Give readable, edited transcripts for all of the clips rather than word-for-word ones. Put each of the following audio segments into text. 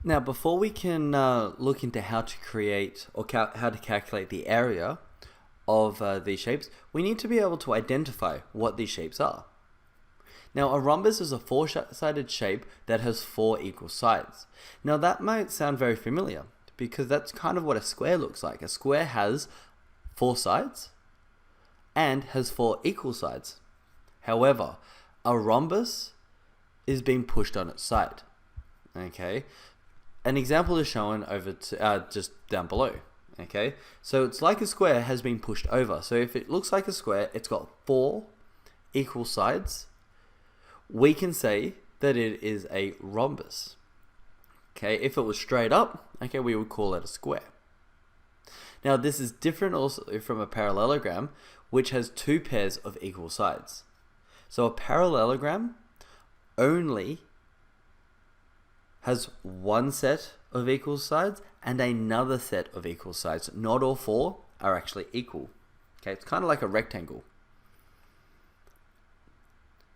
Now, before we can look into how to create or how to calculate the area of these shapes, we need to be able to identify what these shapes are. Now, a rhombus is a four-sided shape that has four equal sides. Now, that might sound very familiar because that's kind of what a square looks like. A square has four sides and has four equal sides. However, a rhombus is being pushed on its side. Okay, an example is shown over to just down below. Okay, so it's like a square has been pushed over. So if it looks like a square, it's got four equal sides. We can say that it is a rhombus. Okay, if it was straight up, okay, we would call it a square. Now, this is different also from a parallelogram, which has two pairs of equal sides. So a parallelogram only has one set of equal sides and another set of equal sides. Not all four are actually equal. Okay, it's kind of like a rectangle.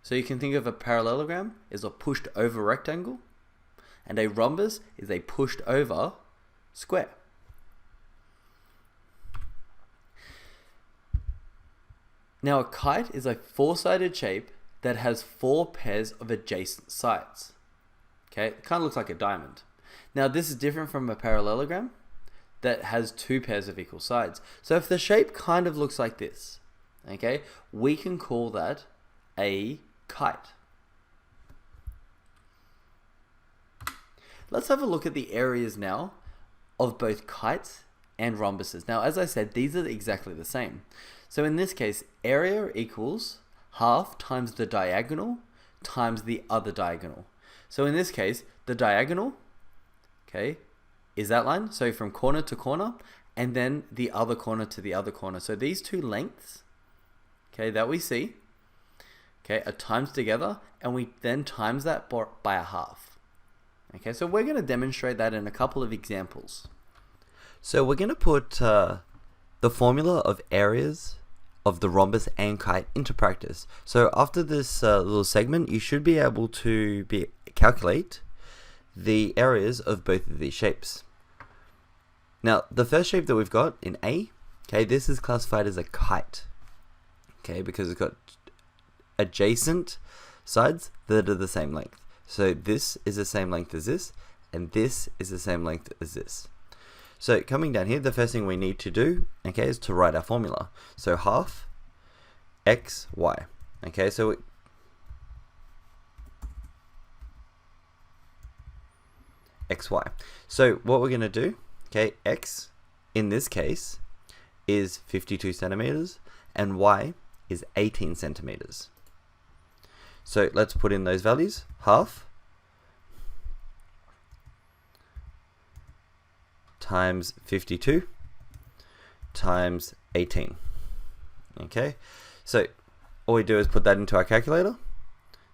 So you can think of a parallelogram as a pushed over rectangle, and a rhombus is a pushed over square. Now, a kite is a four-sided shape that has four pairs of adjacent sides. Okay, it kind of looks like a diamond. Now, this is different from a parallelogram that has two pairs of equal sides. So if the shape kind of looks like this, okay, we can call that a kite. Let's have a look at the areas now of both kites and rhombuses. Now, as I said, these are exactly the same. So in this case, area equals half times the diagonal times the other diagonal. So in this case, the diagonal, okay, is that line. So from corner to corner, and then the other corner to the other corner. So these two lengths, okay, that we see, okay, are times together, and we then times that by a half. Okay, so we're going to demonstrate that in a couple of examples. So we're going to put the formula of areas of the rhombus and kite into practice. So after this little segment, you should be able to calculate the areas of both of these shapes. Now, the first shape that we've got in A, okay, this is classified as a kite, okay, because it's got adjacent sides that are the same length. So this is the same length as this, and this is the same length as this. So coming down here, the first thing we need to do, okay, is to write our formula. So half x, y. Okay, so xy. So what we're going to do, okay, x in this case is 52 centimeters and y is 18 centimeters. So let's put in those values. Half times 52 times 18. Okay, so all we do is put that into our calculator.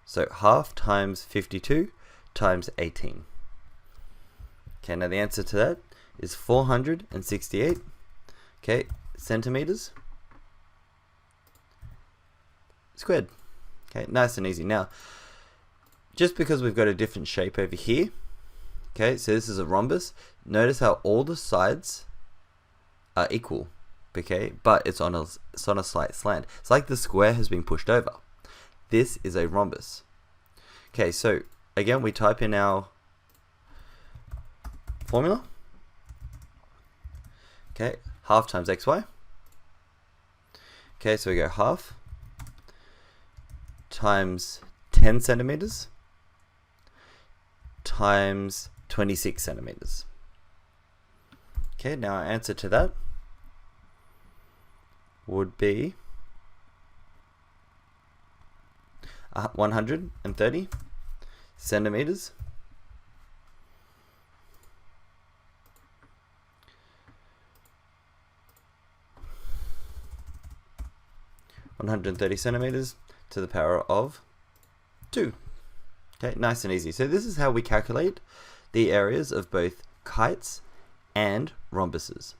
So half times 52 times 18. Okay, now the answer to that is 468, okay, centimeters squared. Okay, nice and easy. Now, just because we've got a different shape over here, okay, so this is a rhombus, notice how all the sides are equal, okay, but it's on a slight slant. It's like the square has been pushed over. This is a rhombus. Okay, so again, we type in our formula. Okay, half times xy. Okay, so we go half times 10 centimeters times 26 centimeters. Okay, now our answer to that would be 130 centimeters . 130 centimeters to the power of 2. Okay, nice and easy. So this is how we calculate the areas of both kites and rhombuses.